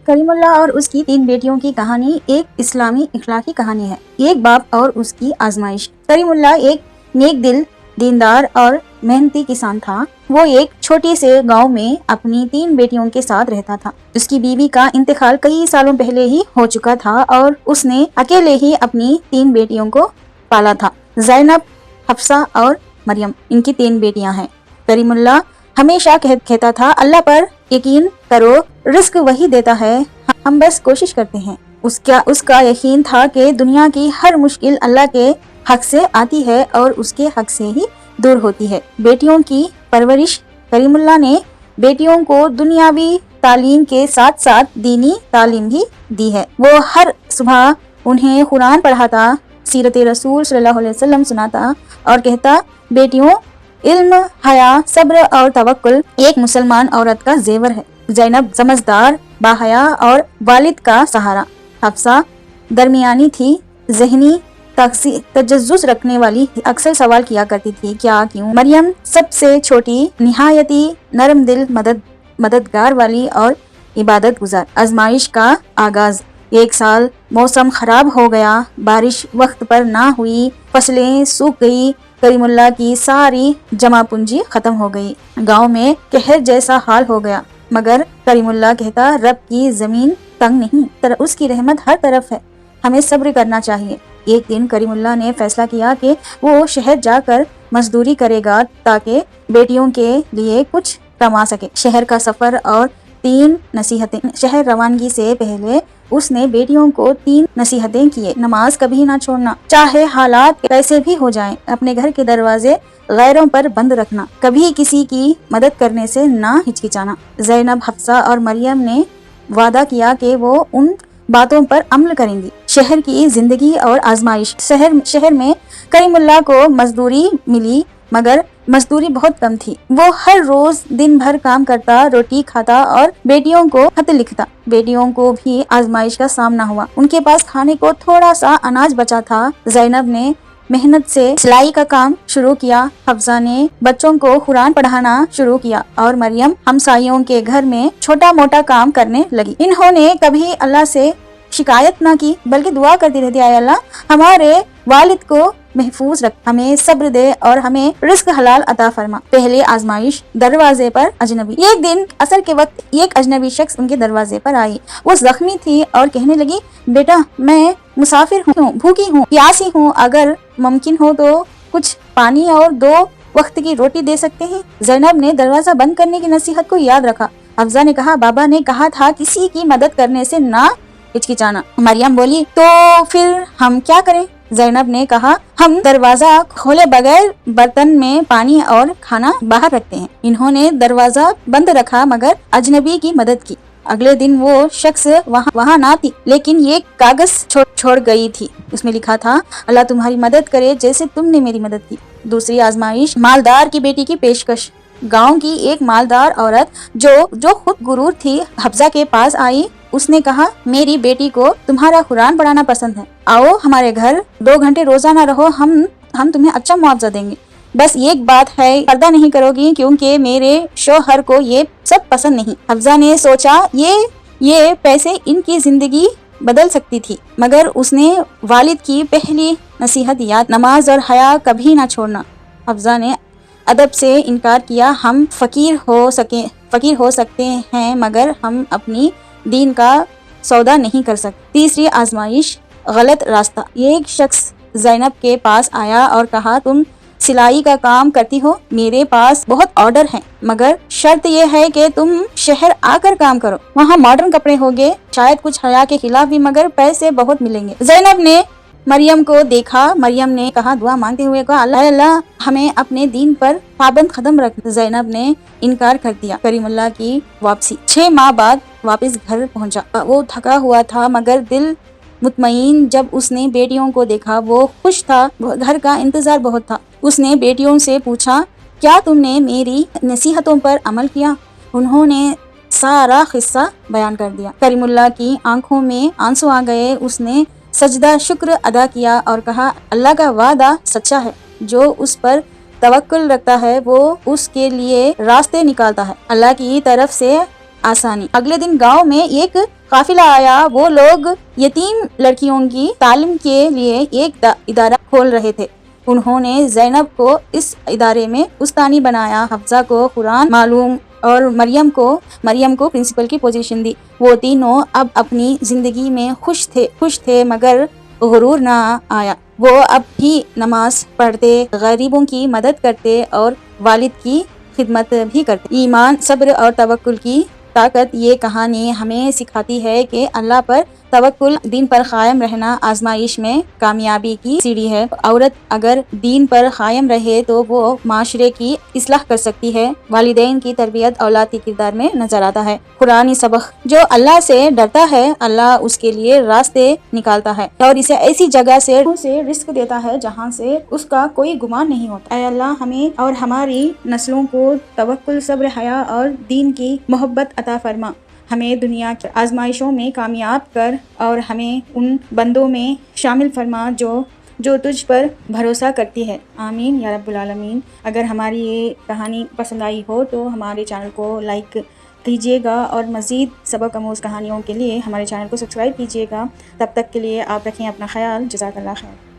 کریم اللہ اور اس کی 3 بیٹیوں کی کہانی ایک اسلامی اخلاقی کہانی ہے۔ ایک باپ اور اس کی آزمائش۔ کریم اللہ ایک نیک دل، دیندار اور محنتی کسان تھا۔ وہ ایک چھوٹی سے گاؤں میں اپنی 3 بیٹیوں کے ساتھ رہتا تھا۔ اس کی بیوی کا انتقال کئی سالوں پہلے ہی ہو چکا تھا اور اس نے اکیلے ہی اپنی 3 بیٹیوں کو پالا تھا، زینب، حفصہ اور مریم۔ ان کی 3 بیٹیاں ہیں۔ کریم اللہ ہمیشہ کہتا تھا، اللہ پر یقین کرو، رزق وہی دیتا ہے، ہم بس کوشش کرتے ہیں۔ اس کا یقین تھا کہ دنیا کی ہر مشکل اللہ کے حق سے آتی ہے اور اس کے حق سے ہی دور ہوتی ہے۔ بیٹیوں کی پرورش۔ کریم اللہ نے بیٹیوں کو دنیاوی تعلیم کے ساتھ ساتھ دینی تعلیم بھی دی ہے۔ وہ ہر صبح انہیں قرآن پڑھاتا، سیرت رسول صلی اللہ علیہ وسلم سناتا اور کہتا، بیٹیوں، علم، حیا، صبر اور توکل ایک مسلمان عورت کا زیور ہے۔ زینب سمجھدار، باحیا اور والد کا سہارا۔ حفصہ درمیانی تھی، ذہنی تجزس رکھنے والی، اکثر سوال کیا کرتی تھی، کیا، کیوں۔ مریم سب سے چھوٹی، نہایتی نرم دل، مددگار والی اور عبادت گزار۔ آزمائش کا آغاز۔ ایک سال موسم خراب ہو گیا، بارش وقت پر نہ ہوئی، فصلیں سوکھ گئی، کریم اللہ کی ساری جمع پونجی ختم ہو گئی، گاؤں میں قحط جیسا حال ہو گیا۔ مگر کریم اللہ کہتا، رب کی زمین تنگ نہیں، اس کی رحمت ہر طرف ہے، ہمیں صبر کرنا چاہیے۔ ایک دن کریم اللہ نے فیصلہ کیا کہ وہ شہر جا کر مزدوری کرے گا تاکہ بیٹیوں کے لیے کچھ کما سکے۔ شہر کا سفر اور 3 نصیحتیں۔ شہر روانگی سے پہلے اس نے بیٹیوں کو 3 نصیحتیں کیے۔ نماز کبھی نہ چھوڑنا، چاہے حالات کیسے بھی ہو جائیں، اپنے گھر کے دروازے غیروں پر بند رکھنا، کبھی کسی کی مدد کرنے سے نہ ہچکچانا۔ زینب، حفصہ اور مریم نے وعدہ کیا کہ وہ ان باتوں پر عمل کریں گی۔ شہر کی زندگی اور آزمائش۔ شہر میں کریم اللہ کو مزدوری ملی، مگر مزدوری بہت کم تھی۔ وہ ہر روز دن بھر کام کرتا، روٹی کھاتا اور بیٹیوں کو خط لکھتا۔ بیٹیوں کو بھی آزمائش کا سامنا ہوا، ان کے پاس کھانے کو تھوڑا سا اناج بچا تھا۔ زینب نے محنت سے سلائی کا کام شروع کیا، حفصہ نے بچوں کو قرآن پڑھانا شروع کیا اور مریم ہمسائیوں کے گھر میں چھوٹا موٹا کام کرنے لگی۔ انہوں نے کبھی اللہ سے شکایت نہ کی، بلکہ دعا کرتی رہتی، اے اللہ ہمارے والد کو محفوظ رکھ، ہمیں صبر دے اور ہمیں رزق حلال عطا فرما۔ پہلے آزمائش۔ دروازے پر اجنبی۔ ایک دن عصر کے وقت ایک اجنبی شخص ان کے دروازے پر آئی۔ وہ زخمی تھی اور کہنے لگی، بیٹا میں مسافر ہوں، بھوکی ہوں، پیاسی ہوں، اگر ممکن ہو تو کچھ پانی اور 2 وقت کی روٹی دے سکتے ہیں۔ زینب نے دروازہ بند کرنے کی نصیحت کو یاد رکھا۔ حفصہ نے کہا، بابا نے کہا تھا کسی کی مدد کرنے سے نہ ہچکچانا۔ مریم بولی، تو پھر ہم کیا کریں؟ زینب نے کہا، ہم دروازہ کھولے بغیر برتن میں پانی اور کھانا باہر رکھتے ہیں۔ انہوں نے دروازہ بند رکھا مگر اجنبی کی مدد کی۔ اگلے دن وہ شخص وہاں نہ تھی، لیکن یہ کاغذ چھوڑ گئی تھی۔ اس میں لکھا تھا، اللہ تمہاری مدد کرے جیسے تم نے میری مدد کی۔ دوسری آزمائش۔ مالدار کی بیٹی کی پیشکش۔ گاؤں کی ایک مالدار عورت جو خود غرور تھی، حفصہ کے پاس آئی۔ اس نے کہا، میری بیٹی کو تمہارا قرآن پڑھانا پسند ہے، آؤ ہمارے گھر 2 گھنٹے روزانہ رہو، ہم تمہیں اچھا معاوضہ دیں گے۔ بس ایک بات ہے، پردہ نہیں کرو گی کیونکہ میرے شوہر کو یہ سب پسند نہیں۔ حفصہ نے سوچا یہ پیسے ان کی زندگی بدل سکتی تھی، مگر اس نے والد کی پہلی نصیحت یاد، نماز اور حیا کبھی نہ چھوڑنا۔ حفصہ نے ادب سے انکار کیا، ہم فقیر ہو سکتے ہیں مگر ہم اپنی دین کا سودا نہیں کر سکتے۔ تیسری آزمائش۔ غلط راستہ۔ ایک شخص زینب کے پاس آیا اور کہا، تم سلائی کا کام کرتی ہو، میرے پاس بہت آرڈر ہیں، مگر شرط یہ ہے کہ تم شہر آ کر کام کرو، وہاں ماڈرن کپڑے ہوگے، شاید کچھ حیا کے خلاف بھی، مگر پیسے بہت ملیں گے۔ زینب نے مریم کو دیکھا، مریم نے کہا، دعا مانگتے ہوئے کہا، اللہ ہمیں اپنے دین پر پابند قدم رکھ۔ زینب نے انکار کر دیا۔ کریم اللہ کی واپسی۔ 6 ماہ بعد واپس گھر پہنچا۔ وہ تھکا ہوا تھا مگر دل مطمئن۔ جب اس نے بیٹیوں کو دیکھا وہ خوش تھا، گھر کا انتظار بہت تھا۔ اس نے بیٹیوں سے پوچھا، کیا تم نے میری نصیحتوں پر عمل کیا؟ انہوں نے سارا قصہ بیان کر دیا۔ کریم اللہ کی آنکھوں میں آنسو آ گئے۔ اس نے سجدہ شکر ادا کیا اور کہا، اللہ کا وعدہ سچا ہے، جو اس پر توکل رکھتا ہے وہ اس کے لیے راستے نکالتا ہے، اللہ کی طرف سے آسانی۔ اگلے دن گاؤں میں ایک قافلہ آیا وہ لوگ یتیم لڑکیوں کی تعلیم کے لیے ایک ادارہ کھول رہے تھے۔ انہوں نے زینب کو اس ادارے میں استانی بنایا، حفصہ کو قرآن معلوم اور مریم کو پرنسپل کی پوزیشن دی۔ وہ تینوں اب اپنی زندگی میں خوش تھے مگر غرور نہ آیا۔ وہ اب بھی نماز پڑھتے، غریبوں کی مدد کرتے اور والد کی خدمت بھی کرتے۔ ایمان، صبر اور توکل کی طاقت۔ یہ کہانی ہمیں سکھاتی ہے کہ اللہ پر توکل، دین پر قائم رہنا آزمائش میں کامیابی کی سیڑھی ہے۔ عورت اگر دین پر قائم رہے تو وہ معاشرے کی اصلاح کر سکتی ہے۔ والدین کی تربیت اولاد کے کردار میں نظر آتا ہے۔ قرآنی سبق: جو اللہ سے ڈرتا ہے اللہ اس کے لیے راستے نکالتا ہے اور اسے ایسی جگہ سے رزق دیتا ہے جہاں سے اس کا کوئی گمان نہیں ہوتا۔ اے اللہ ہمیں اور ہماری نسلوں کو توکل، صبر، حیا اور دین کی محبت عطا فرما۔ ہمیں دنیا کی آزمائشوں میں کامیاب کر اور ہمیں ان بندوں میں شامل فرما جو تجھ پر بھروسہ کرتی ہے۔ آمین یا رب العالمین۔ اگر ہماری یہ کہانی پسند آئی ہو تو ہمارے چینل کو لائک کیجیے گا اور مزید سبق آموز کہانیوں کے لیے ہمارے چینل کو سبسکرائب کیجیے گا۔ تب تک کے لیے آپ رکھیں اپنا خیال۔ جزاک اللہ خیر۔